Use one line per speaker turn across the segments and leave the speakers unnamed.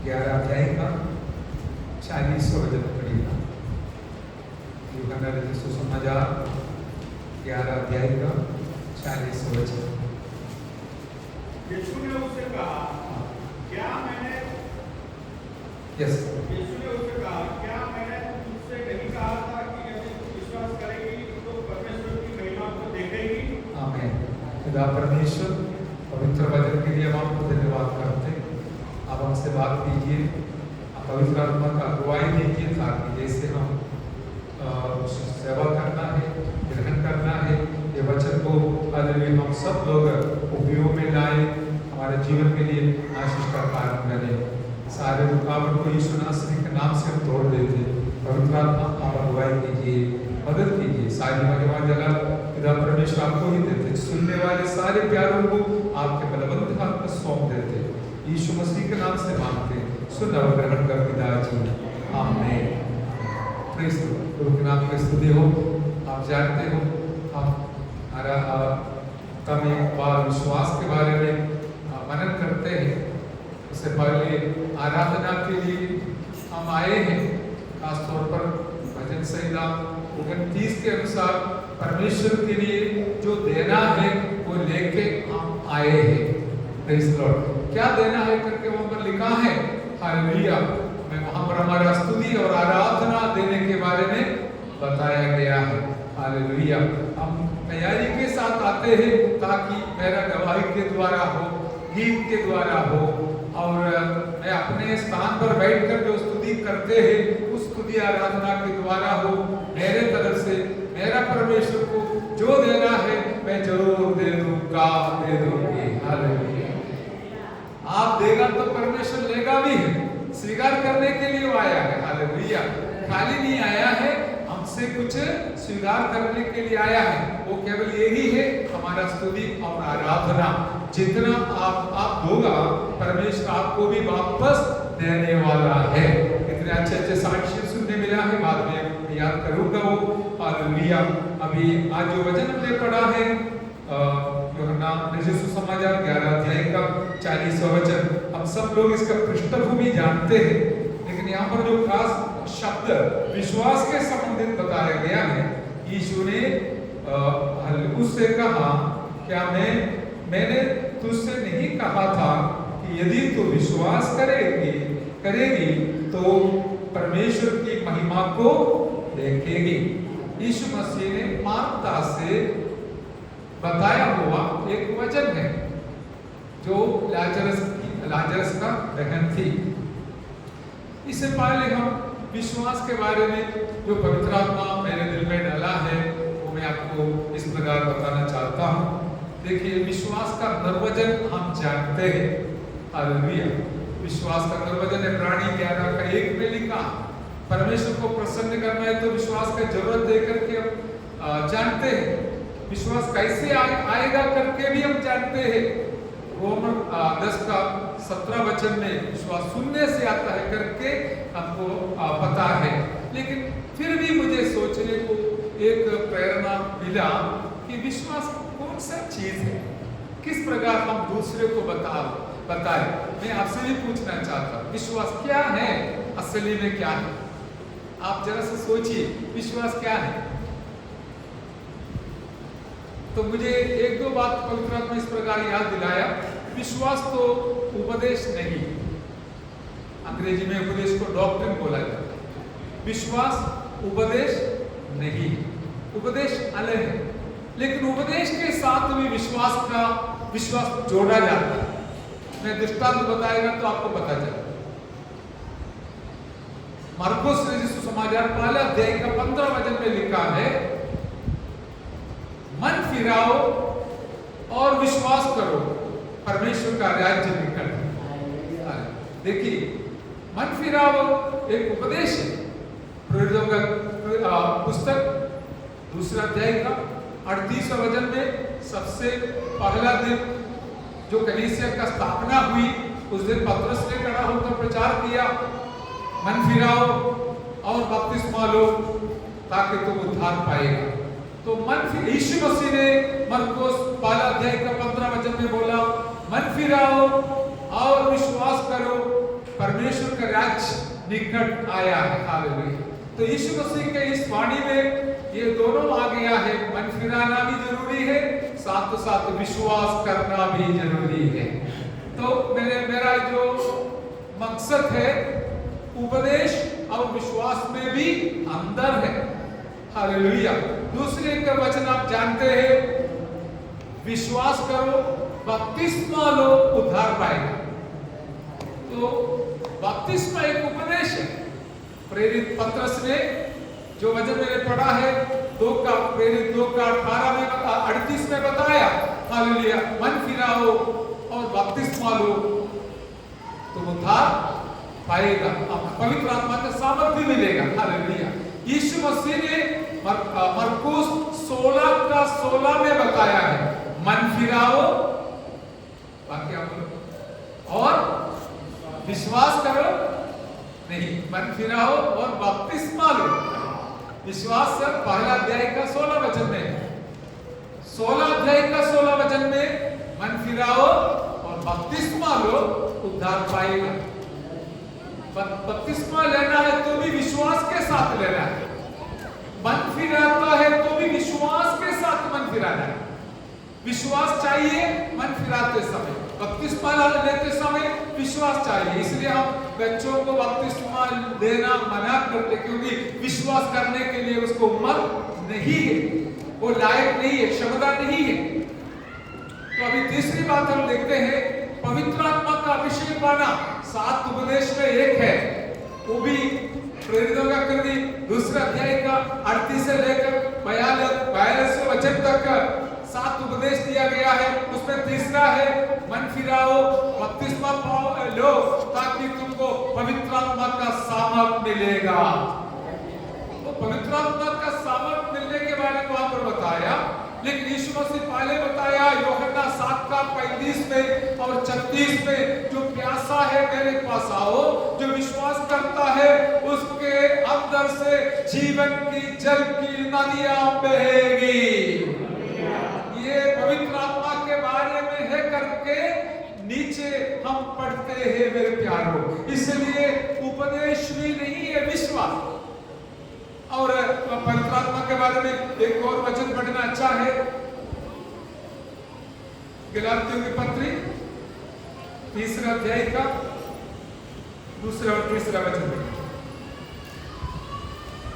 11 अध्याय का 40वां वचन पढ़िएगा। यूहन्ना रचित सुसमाचार 11 अध्याय का 40वां वचन।
यीशु ने उससे कहा, क्या मैंने तुझसे नहीं कहा था कि यदि तू विश्वास करेगी तो परमेश्वर की महिमा को देखेगी।
आमीन। खुदा परमेश्वर पवित्र वचन के लिए हम आपको धन्यवाद करते हैं। आप हमसे बात कीजिए, आप पवित्र आत्मा का अगुवाई दीजिए ताकि जैसे हम सेवा करना है, ग्रहण करना है, ये वचन को हालेलुया हम सब लोग उपयोग में लाए, हमारे जीवन के लिए आशीष का कारण बने। सारे रुकावट को यीशु मसीह के नाम से हम तोड़ देते। पवित्र आत्मा आप अगुवाई कीजिए, मदद कीजिए। सारी महिमा जगह पिता परमेश्वर आपको ही देते। सुनने वाले सारे प्यारों को आपके बलवंत हाथ में सौंप देते। यीशु मसीह के नाम से मांगते, सुन और ग्रहण कर पिताजी, आमीन। Praise the Lord. प्रभु के नाम की स्तुति हो। आप जानते हो हम कम एक बार विश्वास के बारे में मनन करते हैं। उससे पहले आराधना के लिए हम आए हैं। खासतौर पर भजन संहिता 29 के अनुसार परमेश्वर के लिए जो देना है वो लेके हम आए हैं। Praise the Lord. क्या देना है करके वहाँ पर लिखा है, हालेलुया। वहाँ पर हमारा स्तुति और आराधना देने के बारे में बताया गया है। हालेलुया। हम तैयारी के साथ आते हैं ताकि मेरा गवाही के द्वारा हो, गीत के द्वारा हो, और मैं अपने स्थान पर बैठकर जो स्तुति करते हैं उस स्तुति आराधना के द्वारा हो। मेरे तरफ से मेरा परमेश्वर को जो देना है मैं जरूर दे दूंगा, दे दूंगी। हालेलुया। आप देगा तो परमेश्वर लेगा भी है। स्वीकार करने के लिए वो आया है। हालेलुया। खाली नहीं आया है, हमसे कुछ स्वीकार करने के लिए आया है। वो केवल यही है, हमारा स्तुति और आराधना। जितना आप दोगा परमेश्वर आपको भी वापस देने वाला है। इतने अच्छे अच्छे साक्ष्य सुनने मिला है, बाद में याद करूंगा वो। हालेलुया। अभी आज जो वचन हमने पढ़ा है यूहन्ना रचित सुसमाचार 11 अध्याय का 40वां वचन, हम सब लोग इसका पृष्ठभूमि जानते हैं, लेकिन यहाँ पर जो खास शब्द विश्वास के संबंधित बताया गया है, यीशु ने उससे कहा, क्या मैंने तुझसे नहीं कहा था कि यदि तू विश्वास करेगी तो परमेश्वर की महिमा को देखेगी। यीशु मसीह ने मार्था से बताया हुआ एक वचन है जो लाजरस का बहन थी। इससे पहले हम विश्वास के बारे में जो पवित्र आत्मा मेरे दिल में डाला है वो मैं आपको इस प्रकार बताना चाहता हूँ। देखिए, विश्वास का निर्वचन हम जानते हैं। हालेलुया। विश्वास का निर्वचन इब्रानी 11 का 1 में लिखा, परमेश्वर को प्रसन्न करना है तो विश्वास का जरूरत देकर के हम जानते हैं। विश्वास कैसे आएगा करके भी हम जानते हैं। रोमन 10 का 17 वचन में विश्वास सुनने से आता है करके हमको पता है। लेकिन फिर भी मुझे सोचने को एक प्रेरणा मिला कि विश्वास कौन सा चीज है, किस प्रकार हम दूसरे को बताए। मैं आपसे भी पूछना चाहता हूँ, विश्वास क्या है, असली में क्या है? आप जरा से सोचिए, विश्वास क्या है? तो मुझे एक दो बात पवित्र आत्मा इस प्रकार याद दिलाया। विश्वास तो उपदेश नहीं, अंग्रेजी में उपदेश को डॉक्ट्रिन बोला जाता है। विश्वास उपदेश नहीं, उपदेश अलग है, लेकिन उपदेश के साथ भी विश्वास जोड़ा जाता है। मैं दृष्टांत बताएगा तो आपको पता चलेगा। मरकुस रचित सुसमाचार 1 अध्याय का 15 वचन में लिखा है, मन फिराओ और विश्वास करो, परमेश्वर का राज्य निकट है। देखिए, मन फिराओ एक उपदेश है। प्रेरितों का पुस्तक 2 अध्याय का 38वां वचन में सबसे पहला दिन जो कलीसिया का स्थापना हुई, उस दिन पतरस ने खड़ा होकर प्रचार किया, मन फिराओ और बपतिस्मा लो ताकि तुम उद्धार पाएगा। तो यीशु मसीह ने मरकुस 1 अध्याय का 15 वचन में बोला, मन फिराओ और विश्वास करो, परमेश्वर का राज्य निकट आया है। हालेलुया। तो यीशु मसीह के इस वाणी में ये दोनों आ गया है, मन फिराना भी जरूरी है, साथ साथ विश्वास करना भी जरूरी है। तो मेरा जो मकसद है उपदेश और विश्वास में भी अंदर है। हालेलुया। दूसरे का वचन आप जानते हैं, विश्वास करो, बपतिस्मा लो, उद्धार पाएगा। तो बपतिस्मा एक उपदेश है। प्रेरित पत्रस ने जो वचन मैंने पढ़ा है प्रेरित 2:18 में 38 में बताया, हालेलुया, मन फिराओ और बपतिस्मा लो तो उद्धार पाएगा, पवित्र आत्मा का सामर्थ्य मिलेगा। हालेलुया। यीशु मसीह ने मरकुस 16:16 में बताया है, मन फिराओ, बाकी आप और विश्वास करो, नहीं, मन फिराओ और बपतिस्मा लो। विश्वास सर पहला अध्याय का 16 वचन में, 16 अध्याय का 16 वचन में मन फिराओ और बपतिस्मा लो, उद्धार पाएगा। बपतिस्मा लेना है तो भी विश्वास के साथ लेना है। मन फिराता है तो भी विश्वास के साथ मन फिराना है। विश्वास चाहिए मन फिराते समय, बपतिस्मा लेते समय विश्वास चाहिए। इसलिए हम बच्चों को बपतिस्मा देना मना करते, क्योंकि विश्वास करने के लिए उसको उम्र नहीं है, वो लायक नहीं है, क्षमता नहीं है। तो अभी तीसरी बात हम देखते हैं, पवित्र आत्मा का अभिषेक पाना 7 उपदेश में एक है, वो भी प्रेरितों का कृति 2 अध्याय का 38 से लेकर 42 वचन तक 7 उपदेश दिया गया है। उसमें तीसरा है, मन फिराओ, बपतिस्मा लो, ताकि तुमको पवित्र आत्मा का सामर्थ मिलेगा। तो पवित्र आत्मा का सामर्थ मिलने के बारे में वहां पर बताया, लेकिन यीशु मसीह पहले बताया यूहन्ना 7:35 में और 36 में, जो प्यासा है मेरे पास आओ, जो विश्वास करता है उसके अंदर से जीवन की जल की नदियां बहेगी। ये पवित्र आत्मा के बारे में है करके नीचे हम पढ़ते हैं मेरे प्यारों। इसलिए उपदेश भी नहीं है, विश्वास। और पवित्र आत्मा के बारे में एक और वचन पढ़ना अच्छा है, गलातियों की पत्री 3 अध्याय का 2 और 3 वचन।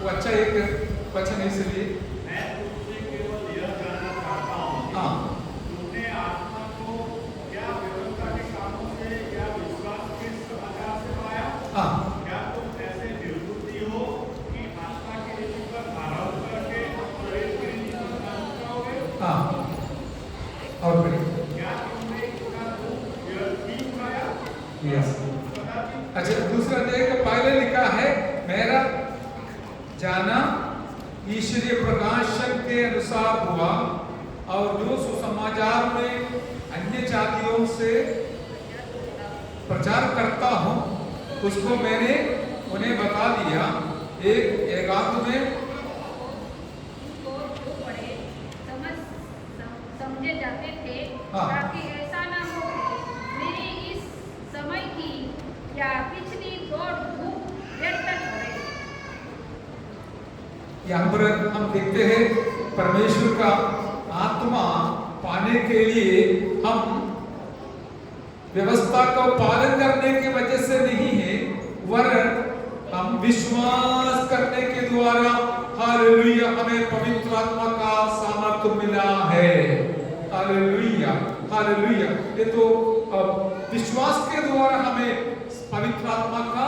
वो अच्छा एक वचन है, इसलिए
मैं तुमसे केवल यह जानना चाहता हूं,
हाँ,
तुमने आत्मा को क्या व्यवस्था के कामों से या विश्वास के समाचार से पाया?
हाँ,
क्या तुम ऐसे निर्बुद्धि हो कि आत्मा की नीति पर आरोप करके शरीर की नीति पर काम करोगे?
हाँ, और फिर
क्या तुमने इसका दुख व्यर्थ उठाया?
यस।
कदाचित
अच्छा, दूसरा अध्याय का पहले लिखा है, मेरा जाना ईश्वरीय प्रकाशन के अनुसार हुआ, और जो सुसमाचार में अन्य जातियों से प्रचार करता हूं उसको मैंने उन्हें बता दिया। एक एकांत में
समझे जाते थे,
हाँ।
ताकि ऐसा ना हो मेरी इस समय की या पिछली दौड़ धूप व्यर्थ करे।
यहाँ पर हम देखते हैं, परमेश्वर का आत्मा पाने के लिए हम व्यवस्था का पालन करने की वजह से नहीं है, वरन हम विश्वास करने के द्वारा, हालेलुया, हमें पवित्र आत्मा का सामर्थ्य मिला है। Hallelujah, hallelujah. ये तो विश्वास के द्वारा हमें पवित्र आत्मा का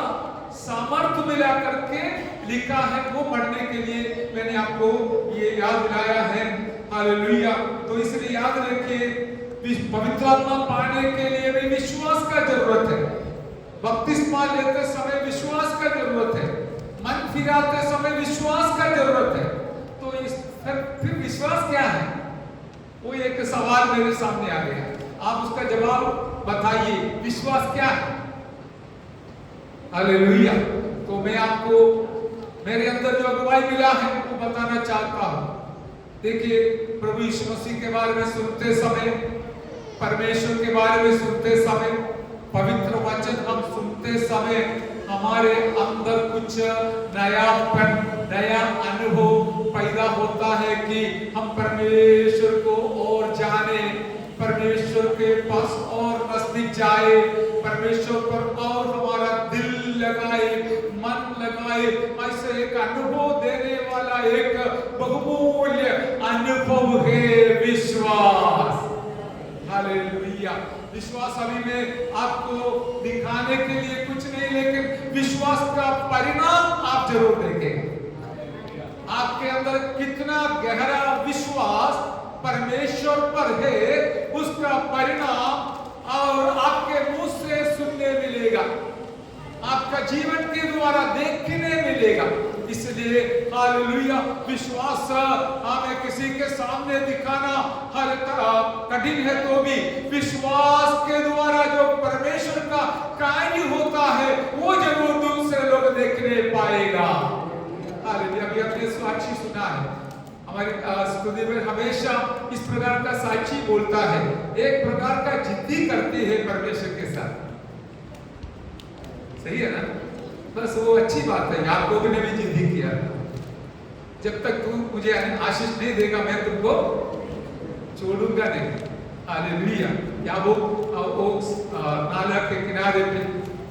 सामर्थ्य मिला करके लिखा है, वो पढ़ने के लिए मैंने आपको ये याद दिलाया है। हालेलुया। तो इसलिए याद रखिए, पवित्र आत्मा पाने के लिए भी विश्वास का जरूरत है। बपतिस्मा लेते समय विश्वास का जरूरत है, मन फिराते समय विश्वास का जरूरत है। तो फिर विश्वास क्या है, वो एक सवाल मेरे सामने आ गया, आप उसका जवाब बताइए, विश्वास क्या है? हालेलुया। तो मैं आपको मेरे अंदर जो अगुवाई मिला है वो बताना चाहता हूं। देखिए, प्रभु यीशु मसीह के बारे में सुनते समय, परमेश्वर के बारे में सुनते समय, पवित्र वचन हम सुनते समय हमारे अंदर कुछ नयापन, नया अनुभव पैदा होता है कि हम परमेश्वर को और जाने, परमेश्वर के पास और नजदीक जाए, परमेश्वर पर और हमारा दिल लगाए, मन लगाए। ऐसे एक अनुभव देने वाला एक बहुमूल्य अनुभव है विश्वास। हालेलुया। विश्वास अभी मैं आपको दिखाने के लिए कुछ नहीं, लेकिन विश्वास का परिणाम आप जरूर देखेंगे। आपके अंदर कितना गहरा विश्वास परमेश्वर पर है, उसका परिणाम और आपके मुंह से सुनने मिलेगा, आपका जीवन के द्वारा देखने मिलेगा। इसलिए हालेलुया, विश्वास हमें किसी के सामने दिखाना हर कठिन है, तो भी विश्वास के द्वारा जो परमेश्वर का कार्य होता है वो जरूर दूसरे लोग देखने पाएगा। हालेलुया। अभी आपने साक्षी सुना है, हमारी स्तुति में हमेशा इस प्रकार का साक्षी बोलता है, एक प्रकार का जिद्दी करती है परमेश्वर के साथ। सही है ना? बस वो अच्छी बात है। याकूब ने भी जिद्दी किया, जब तक तू मुझे आशीष नहीं देगा मैं तुमको छोड़ूंगा नहीं। हालेलुया। याकूब नाला के किनारे पे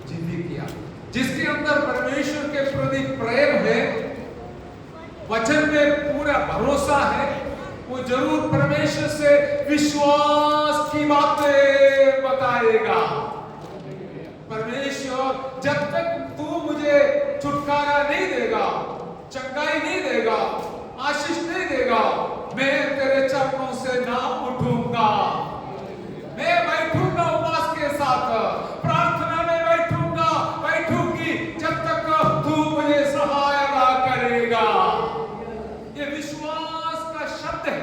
जिद्दी किया। जिसके अंदर परमेश्वर के प्रति प्रेम है, वचन में पूरा भरोसा है, वो जरूर परमेश्वर से विश्वास की बातें बताएगा। परमेश्वर जब तक तू मुझे छुटकारा नहीं देगा, चंगाई नहीं देगा, आशीष नहीं देगा, मैं तेरे चरणों से ना उठूंगा। मैं बैठूंगा उपवास के साथ, प्रार्थना में बैठूंगी जब तक तू मुझे सहायता करेगा। ये विश्वास का शब्द है।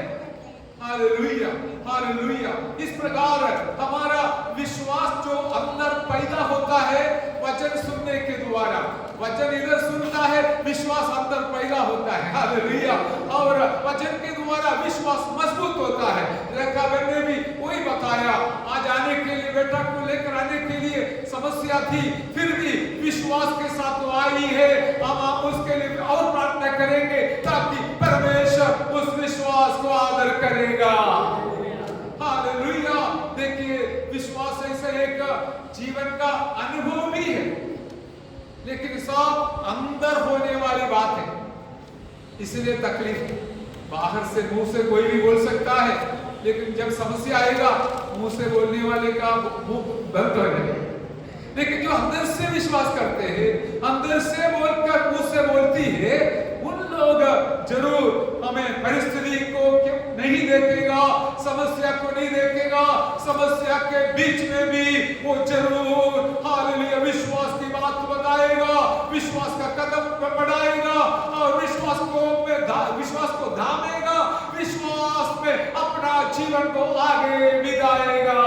Hallelujah, hallelujah. इस प्रकार हमारा विश्वास जो अंदर पैदा होता है वचन सुनने के द्वारा, वचन इधर सुनता है, विश्वास अंदर पैदा होता है। हालेलुया। और वचन के द्वारा विश्वास मजबूत होता है। रेखा बहन ने भी वही बताया, आज आने के लिए, बेटा को लेकर आने के लिए समस्या थी, फिर भी विश्वास के साथ वो आई है। हम उसके लिए और प्रार्थना करेंगे ताकि परमेश्वर उस विश्वास को आदर करेगा। हालेलुया। देखिए, विश्वास ऐसे एक जीवन का अनुभव भी है, लेकिन सब अंदर होने वाली बात है। इसलिए तकलीफ बाहर से, मुंह से कोई भी बोल सकता है, लेकिन जब समस्या आएगा मुंह से बोलने वाले का मुंह बंद हो जाएगा। लेकिन जो अंदर से विश्वास करते हैं, अंदर से बोलकर मुंह से बोलती है, उन लोग जरूर हमें परिस्थिति को नहीं देखेगा, समस्या को नहीं देखेगा, समस्या के बीच में भी वो जरूर हालेलुया विश्वास की बात बताएगा, विश्वास का कदम बढ़ाएगा और विश्वास को धामेगा, विश्वास में अपना जीवन को आगे बिताएगा।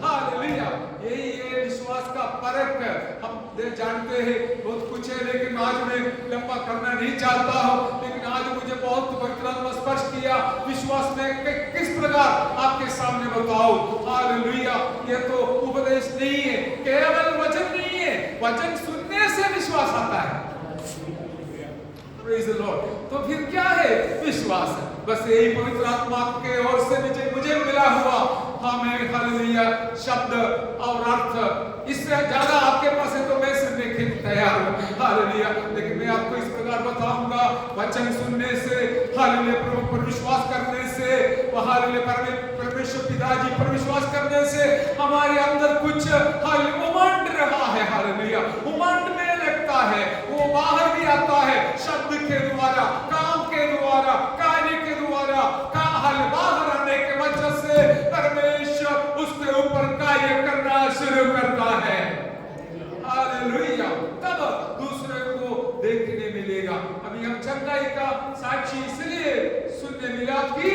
हालेलुया। यही है विश्वास का परख। हम जानते हैं बहुत कुछ है, लेकिन आज मैं लंबा करना नहीं चाहता हूं। लेकिन आज मुझे बहुत पवित्र आत्मा स्पर्श किया, विश्वास में किस प्रकार आपके सामने बताओ। हालेलुया। ये तो उपदेश नहीं है, केवल वचन नहीं है, वचन सुनने से विश्वास आता है। Praise the Lord. तो फिर क्या है विश्वास? बस यही पवित्र आत्मा के ओर से मुझे मिला हुआ हमें हालेलुया शब्द और अर्थ, इससे ज्यादा आपके पास है तो मैं सुनने के लिए तैयार हूं। हालेलुया। लेकिन मैं आपको इस प्रकार बताऊंगा, वचन सुनने से, हालेलुया प्रभु पर विश्वास करने से, हालेलुया परमेश्वर पिताजी पर विश्वास करने से हमारे अंदर कुछ हालेलुया उमंड रहा है। हालेलुया। उमंड में लगता है, वो बाहर भी आता है शब्द के द्वारा, काम के द्वारा, कार्य के द्वारा। बाहर आने के वजह से परमेश्वर उसके ऊपर कार्य करना शुरू करता है। हालेलुया। तब दूसरे को देखने मिलेगा। अभी हम चंगाई का साक्षी इसलिए सुनने मिला कि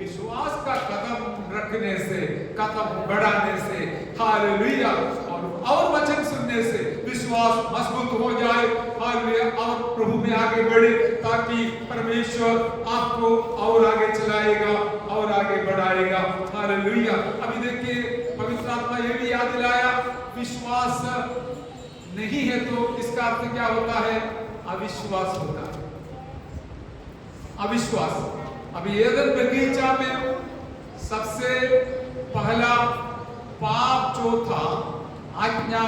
विश्वास का कदम रखने से, कदम बढ़ाने से, हालेलुया, और वचन सुनने से विश्वास मजबूत हो जाए, हालेलुया, और प्रभु में आगे बढ़े, ताकि परमेश्वर आपको और आगे चलाएगा और आगे बढ़ाएगा। हालेलुया। अभी देखिए पवित्र आत्मा ये भी याद दिलाया, विश्वास नहीं है तो इसका अर्थ क्या होता है? अविश्वास होता है, अविश्वास। अभी एदन बगीचा में सबसे पहला पाप जो था आज्ञा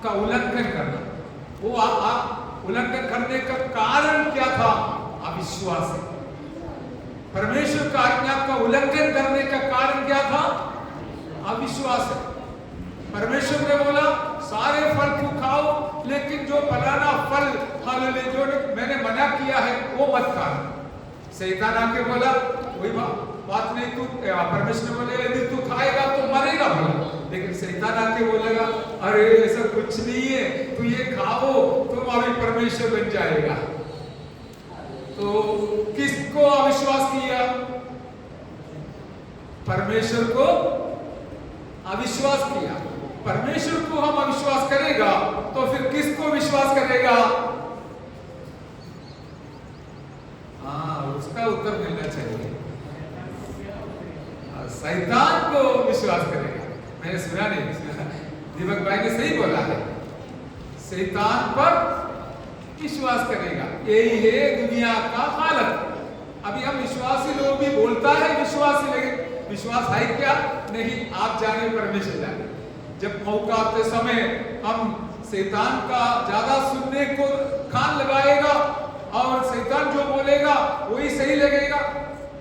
का उल्लंघन करना, वो उल्लंघन करने का कारण क्या था? अविश्वास है। परमेश्वर का आज्ञा का उल्लंघन करने का कारण क्या था? अविश्वास है। परमेश्वर ने बोला सारे फल को खाओ, लेकिन जो फलाना फल हालेलुया जो मैंने मना किया है वो मत खाना। शैतान आके बोला वही बात नहीं, तू परमेश्वर ने बोले यदि तू खाएगा तो मरेगा बोला, लेकिन शैतान आके बोलेगा अरे ऐसा कुछ नहीं है, तू ये खाओ तुम अभी परमेश्वर बन जाएगा। तो किसको अविश्वास किया? परमेश्वर को अविश्वास किया। परमेश्वर को हम अविश्वास करेगा तो फिर किसको विश्वास करेगा? उसका उत्तर मिलना चाहिए, शैतान को विश्वास करेगा। मैंने सुना नहीं, दीपक भाई ने सही बोला है, शैतान पर विश्वास करेगा। यही है दुनिया का हालत। अभी हम विश्वासी लोग भी बोलता है विश्वासी, लेकिन विश्वास है क्या? नहीं, आप जाने परमेश्वर जाने। जब मौका आते समय हम शैतान का ज्यादा सुनने को कान लगाएगा और शैतान जो बोलेगा वही सही लगेगा,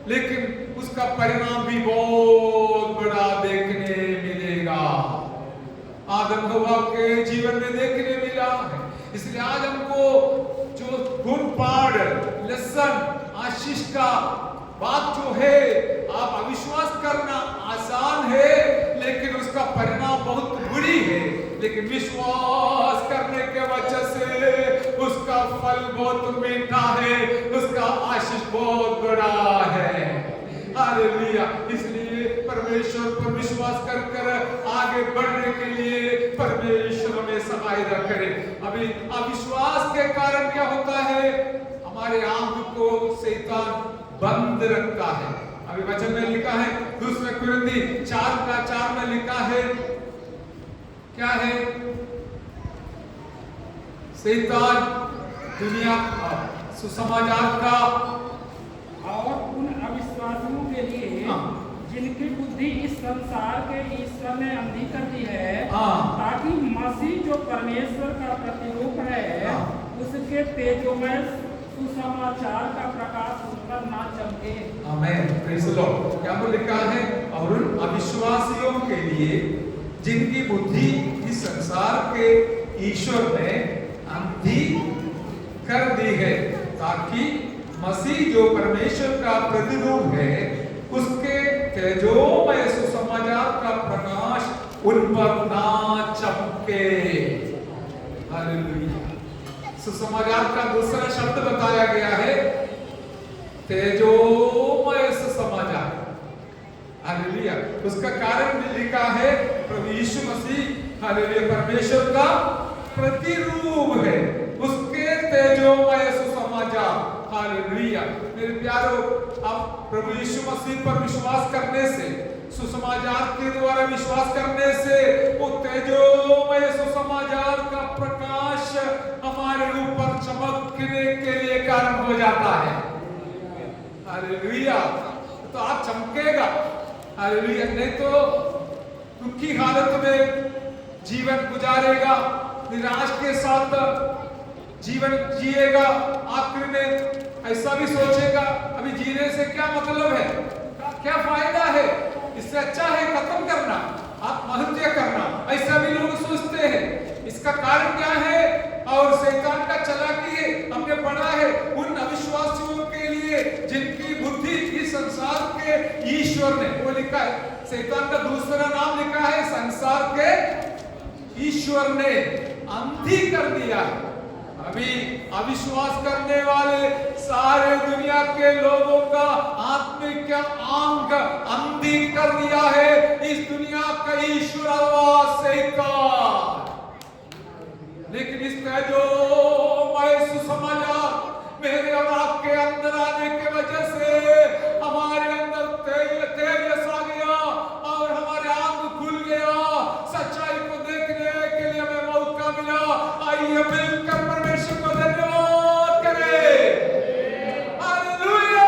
लेकिन उसका परिणाम भी बहुत बड़ा देखने मिलेगा। आदम हवा के जीवन में देखने मिला है। इसलिए आज हमको जो गुण पाठ लेसन आशीष का बात जो है, आप अविश्वास करना आसान है, लेकिन उसका परिणाम बहुत बुरी है। लेकिन विश्वास करने के वजह से उसका फल बहुत मीठा है, उसका आशीष बहुत बड़ा है। हालेलुया। इसलिए परमेश्वर पर विश्वास कर आगे बढ़ने के लिए परमेश्वर हमें सहायता करे। अभी अविश्वास के कारण क्या होता है? हमारे आंख को शैतान बंद रखता है। अभी वचन में लिखा है, दूसरे कुरिन्थी 4:4 में लिखा है, क्या है? शैतान दुनिया सुसमाचार का
और उन अविश्वासियों के लिए जिनकी बुद्धि इस संसार के ईश्वर ने अंधी कर दी है, ताकि मसीह जो परमेश्वर का प्रतिरूप है उसके तेजोमय सुसमाचार का प्रकाश उन पर ना चमके।
आमीन। Praise the Lord. क्या लिखा है? और उन अविश्वासियों के लिए जिनकी बुद्धि इस संसार के ईश्वर ने अंधी कर दी है, ताकि मसीह जो परमेश्वर का प्रतिरूप है उसके तेजोमय सुसमाचार का प्रकाश उन पर ना चमके। हालेलुया। सुसमाचार का दूसरा शब्द बताया गया है तेजोमय सुसमाचार। हालेलुया। उसका कारण भी लिखा है प्रभु यीशु मसीह हालेलुया परमेश्वर का प्रतिरूप है, उसके तेजोमय सुसमाचार। हालेलुया। मेरे प्यारो, आप प्रभु यीशु मसीह पर विश्वास करने से, सुसमाचार के द्वारा विश्वास करने से वो तेजोमय सुसमाचार का प्रकाश हमारे ऊपर चमकने के लिए कारण हो जाता है। हालेलुया। तो आप चमकेगा। हालेलुया। नहीं तो दुखी हालत में जीवन गुजारेगा, निराश के साथ जीवन जिएगा, आखिर में ऐसा भी सोचेगा अभी जीने से क्या मतलब है, क्या फायदा है, इससे अच्छा है खत्म करना, आत्महत्या करना। ऐसा भी लोग सोचते हैं। इसका कारण क्या है? और शैतान का चालाकी है। हमने पढ़ा है उन अविश्वासियों के लिए जिनकी बुद्धि इस संसार के ईश्वर ने, वो लिखा है शैतान का दूसरा नाम लिखा है संसार के ईश्वर ने अंधी कर दिया है। अभी अविश्वास करने वाले सारे दुनिया के लोगों का आत्मिक आंख अंधी कर दिया है इस दुनिया का ईश्वर शैतान। लेकिन इस तेजोमय सुसमाचार मेरे और आपके अंदर आने के वजह से हमारे अंदर तेजस आ गया और हमारे आंख खुल गया आइए मिलकर परमेश्वर को धन्यवाद करें। Hallelujah,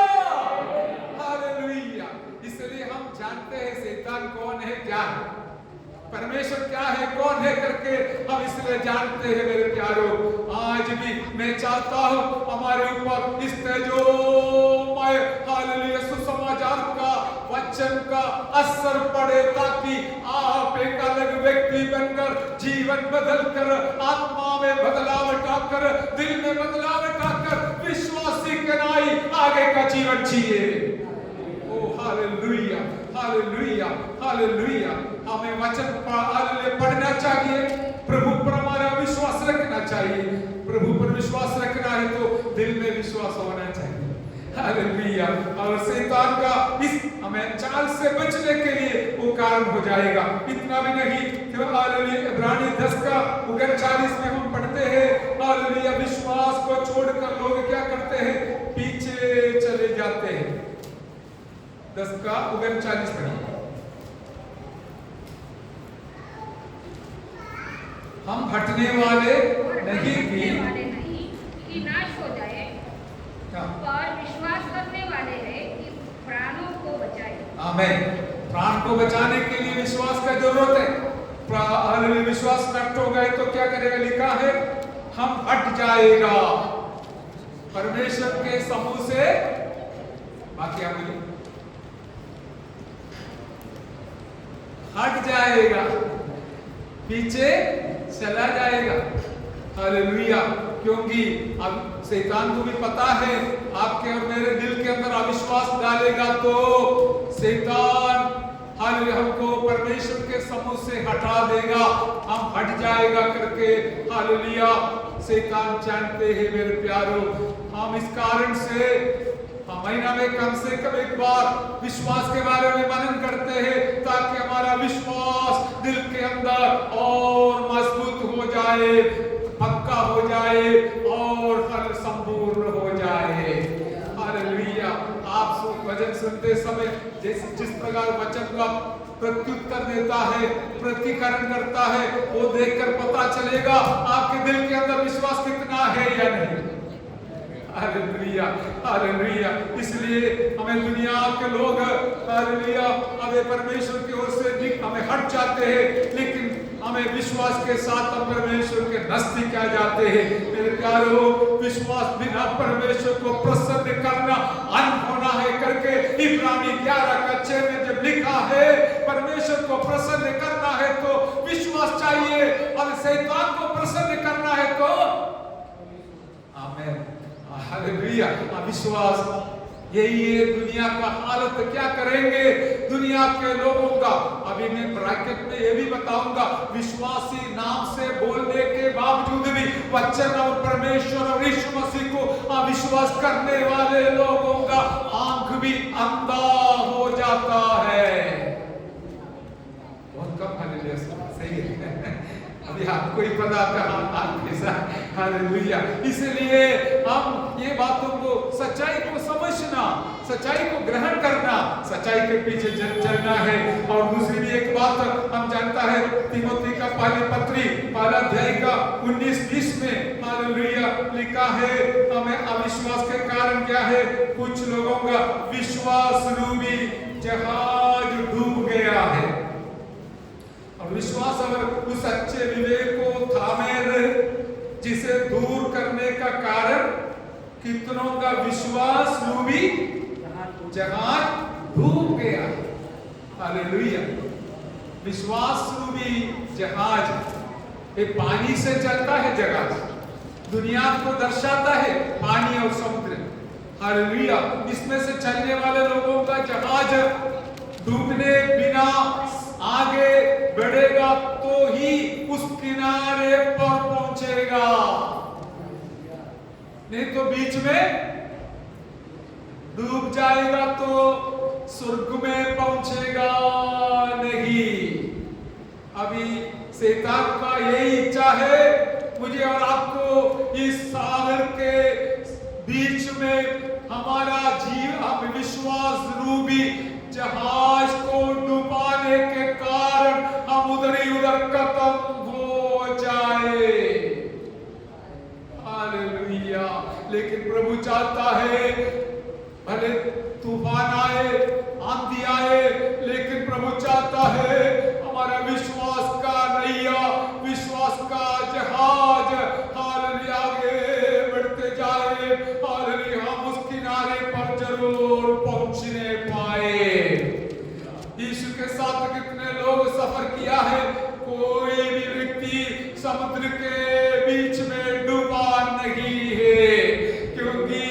hallelujah. इसलिए हम जानते हैं शैतान कौन है, क्या है, परमेश्वर क्या है, कौन है करके हम इसलिए जानते हैं मेरे प्यारों। आज भी मैं चाहता हूं हमारे ऊपर इस तेजोमय हालेलुया सुसमाचार का वचन का असर पड़े, ताकि आप एक अलग व्यक्ति बनकर जीवन बदलकर, आत्मा में बदलाव आकर, दिल में बदलाव आकर विश्वासी कनाई आगे का जीवन जिए। Hallelujah, hallelujah, hallelujah. हमें वचन पढ़ना चाहिए, प्रभु पर हमारा विश्वास रखना चाहिए। प्रभु पर विश्वास रखना है तो दिल में विश्वास होना चाहिए। हालेलुया। और शैतान का इस हमें चाल से बचने के लिए वो कारण हो जाएगा। इतना भी नहीं, हालेलुया, इब्रानी 10 का 39 में हम पढ़ते हैं, हालेलुया, विश्वास को छोड़कर लोग क्या करते हैं, पीछे चले जाते हैं। 10 का 39 पढ़िए। हम हटने वाले नहीं
कि नाश हो जाए, पर विश्वास करने वाले हैं कि प्राणों को बचाए।
आमीन। प्राण को बचाने के लिए विश्वास का जरूरत है। विश्वास नष्ट हो गए तो क्या करेगा, लिखा है हम हट जाएगा परमेश्वर के समूह से। बाकी आप बोलिए, हट जाएगा, पीछे चला जाएगा। हालेलुया। क्योंकि अब शैतान को भी पता है आपके और मेरे दिल के अंदर अविश्वास डालेगा तो शैतान हालेलुया हमको परमेश्वर के समूह से हटा देगा, हम हट जाएगा करके। हालेलुया। शैतान जानते हैं मेरे प्यारों, हम इस कारण से महीना में कम से कम एक बार विश्वास के बारे में मनन करते हैं, ताकि हमारा विश्वास दिल के अंदर और मजबूत हो जाए, पक्का हो जाए और हर संपूर्ण हो जाए। हालेलुया। आप वचन सुनते समय जिस प्रकार वचन का प्रत्युत्तर देता है, प्रतिकरण करता है, वो देखकर पता चलेगा आपके दिल के अंदर विश्वास कितना है या नहीं। Hallelujah, hallelujah. इसलिए हमें दुनिया के लोग हालेलुया हमें परमेश्वर की ओर से हमें हट जाते हैं, लेकिन हमें विश्वास के साथ हम परमेश्वर के नजदीक आ जाते हैं। मेरे प्यारों, विश्वास बिना परमेश्वर को प्रसन्न करना अनहोना है करके इब्रानी 11:6 में जब लिखा है परमेश्वर को प्रसन्न करना है तो विश्वास चाहिए, और शैतान को प्रसन्न करना है तो आमीन। हालेलुया। विश्वास यही है। दुनिया का हालत क्या करेंगे दुनिया के लोगों का, अभी मैं ब्रैकेट में ये भी बताऊंगा, विश्वासी नाम से बोलने के बावजूद भी वचन और परमेश्वर और यीशु मसीह को अविश्वास करने वाले लोगों का आंख भी अंधा हो जाता है। बहुत कम हालेलुया, सही है। अभी आपको ही पता कैसा। हालेलुया। इसलिए हम ये बातों को, सच्चाई को समझना, सच्चाई को ग्रहण करना, सच्चाई के पीछे चलना है। और दूसरी भी एक बात हम जानता है, तीमुथी का पहली पत्री 1 अध्याय का 19-20 में हालेलुया लिखा है, हमें अविश्वास के कारण क्या है, कुछ लोगों का विश्वास रूपी जहाज डूब गया है। और विश्वास अगर उस अच्छे विवेक को थामे रहे, जिसे दूर करने का कारण कितनों का विश्वास रूपी जहाज डूब गया। हालेलुया। विश्वास रूपी जहाज ये पानी से चलता है, जहाज दुनिया को दर्शाता है पानी और समुद्र। हालेलुया। इसमें से चलने वाले लोगों का जहाज डूबने बिना आगे बढ़ेगा तो ही उस किनारे पर पहुंचेगा, नहीं तो बीच में डूब जाएगा तो स्वर्ग में पहुंचेगा नहीं। अभी शैतान का यही इच्छा है, मुझे और आपको इस सागर के बीच में हमारा हम विश्वास रूपी जहाज को डुबाने के कारण हम उधर ही उधर खत्म हो जाए। लेकिन प्रभु चाहता है भले तूफान आए, आंधी आए, लेकिन प्रभु चाहता है हमारा विश्वास का नैया, विश्वास का जहाज हालेलुया आगे बढ़ते जाए। हालेलुया हम उस किनारे पर जरूर पहुंचने पाए। यीशु के साथ कितने लोग सफर किया है, कोई भी व्यक्ति समुद्र के बीच में डूबा नहीं है, क्योंकि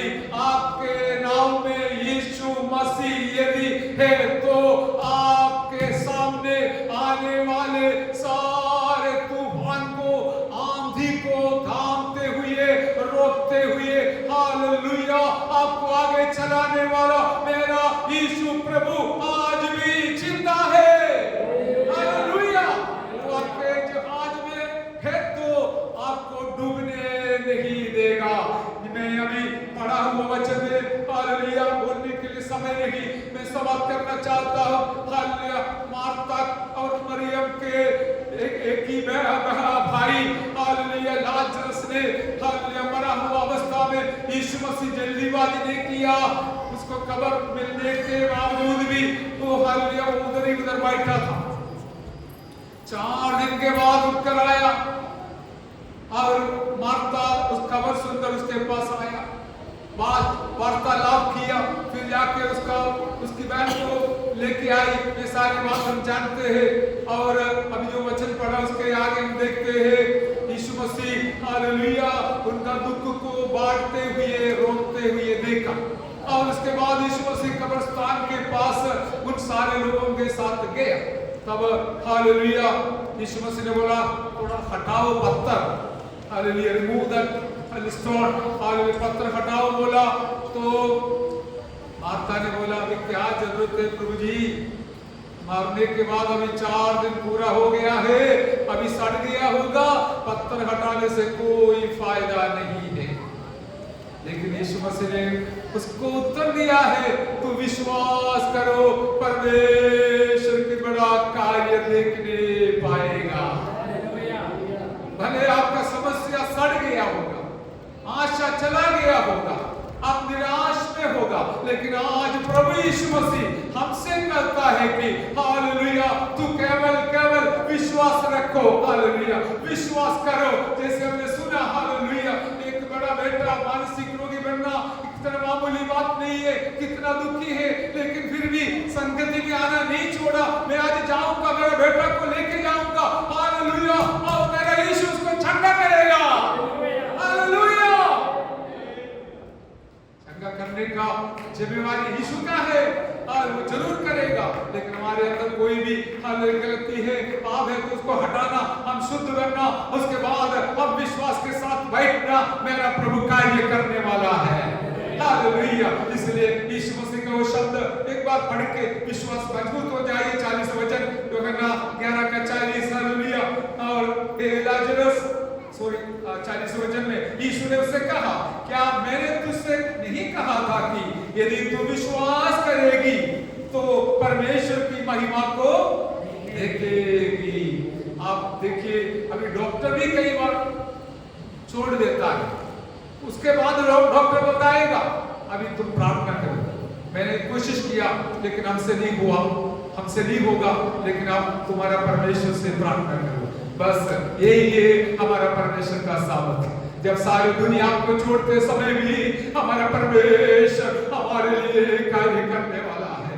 आपके नाम में यीशु मसीह यदि है तो आपके सामने आने वाले सारे तूफान को, आंधी को थामते हुए, रोकते हुए, हालेलुया आपको आगे चलाने वाला मेरा यीशु प्रभु आज भी जिंदा है। हालेलुया वो आपके जहाज में है तो आपको डूबने नहीं देगा। मैं अभी पढ़ा हुआ वचन में हालेलुया बोलने के लिए समय नहीं, मैं समाप्त करना चाहता हूँ। हालेलुया मार्था और मरियम के एक ही भाई हालेलुया लाजरस ने हालेलुया मरा हुआ अवस्था में यीशु मसीह जल्दीबाजी नहीं किया, उसको कब्र मिलने के बावजूद भी वो हालेलुया उधर ही उधर बैठा था। 4 दिन के बाद उठकर आया और मार्था उस खबर सुनकर उसके पास आया, बात वार्तालाप किया, फिर जाके उसकी बहन को लेके आई। ये सारी बात हम जानते हैं और अभी जो वचन पढ़ा उसके आगे हम देखते हैं यीशु मसीह हालेलुया उनका दुख को बांटते हुए, रोकते हुए देखा। और उसके बाद यीशु मसीह कब्रिस्तान के पास उन सारे लोगों के साथ गया। तब हालेलुया यीशु मसीह ने बोला थोड़ा हटाओ पत्थर, hallelujah remove that stone, hallelujah पत्थर हटाओ बोला। तो मार्था ने बोला अभी क्या जरूरत है प्रभु जी, मारने के बाद अभी 4 दिन पूरा हो गया है, अभी सड़ गया होगा, पत्थर हटाने से कोई फायदा नहीं है। लेकिन यीशु मसीह ने उसको उत्तर दिया है तू विश्वास करो परमेश्वर की बड़ा कार्य देखने पाएगा। भले आपका समस्या सड़ गया होगा, आशा चला गया होगा, आप निराश में होगा, लेकिन आज प्रभु यीशु मसीह हमसे कहता है कि हालेलुया तू केवल विश्वास रखो, हालेलुया विश्वास करो। जैसे हमने सुना हालेलुया एक बड़ा बेटा मानसिक रोगी बनना इतना मामूली बात नहीं है, कितना दुखी है, लेकिन फिर भी संगति में आना नहीं छोड़ा। मैं आज जाऊंगा, मेरे बेटा को लेके जाऊंगा, हालेलुया और मेरा यीशु उसको ठंडा करेगा। हालेलुया करने का जिम्मेवारी यीशु का है और वो जरूर करेगा, लेकिन हमारे अंदर कोई भी गलती है, पाप है तो उसको हटाना, हम शुद्ध करना, उसके बाद हम विश्वास के साथ बैठना, मेरा प्रभु कार्य करने वाला है। हालेलुया इसलिए यीशु मसीह का वो शब्द एक बार पढ़ के विश्वास मजबूत हो जाए। 40 वचन यूहन्ना 11:40 हालेलुया। और लाजरस 40 वचन में यीशु ने उससे कहा क्या मैंने तुझसे नहीं कहा था कि यदि तू विश्वास करेगी तो परमेश्वर की महिमा को देखेगी। आप देखिए अभी डॉक्टर भी कई बार छोड़ देता है, उसके बाद डॉक्टर बताएगा अभी तुम प्रार्थना करो, मैंने कोशिश किया लेकिन हमसे नहीं हुआ, हमसे नहीं होगा, लेकिन आप तुम्हारा परमेश्वर से प्रार्थना करो। बस यही है हमारा परमेश्वर का सामर्थ्य। जब सारी दुनिया को छोड़ते समय भी हमारा परमेश्वर हमारे लिए कार्य करने वाला है।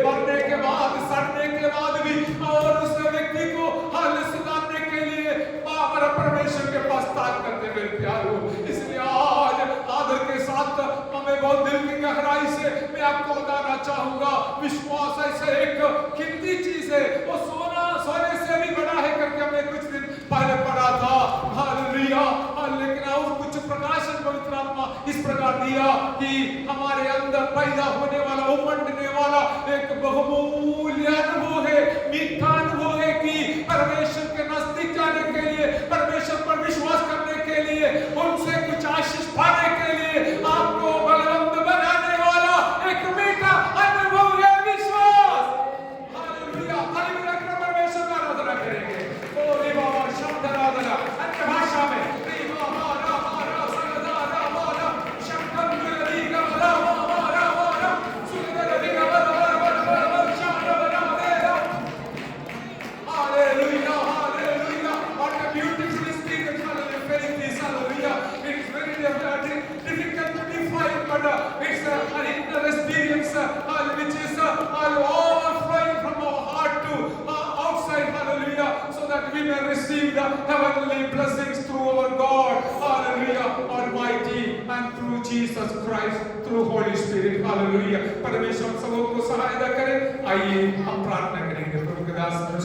मरने के बाद, सड़ने के बाद भी और उस व्यक्ति को हाल सुधारने के लिए हमारा परमेश्वर के पास ताकत है मेरे प्यारो। इसलिए आज आदर के साथ हमें बहुत दिल की गहराई से मैं आपको बताना चाहूंगा, विश्वास ऐसा एक कीमती चीज है, वो सोने से भी बड़ा है करके हमने कुछ दिन पहले पढ़ा था। हालेलुया। लेकिन और कुछ प्रकाशन पवित्र आत्मा इस प्रकार दिया कि हमारे अंदर पैदा होने वाला, उमड़ने वाला एक बहुमूल्य अनुभव है, मीठा अनुभव है कि परमेश्वर के नजदीक जाने के लिए, परमेश्वर पर विश्वास करने के लिए, उनसे कुछ आशीष पाने के लिए आपको बलवंत बनाने वाला एक मीठा अनुभव है विश्वास। हालेलुया। परमेश्वर का आराधना करेंगे। ओ रे बाबा शब्द आराधना अन्य भाषा में through Jesus Christ, through Holy Spirit. Hallelujah. परमेश्वर हम सबों को सहायता करे। आइए हम प्रार्थना करेंगे। प्रभु के दास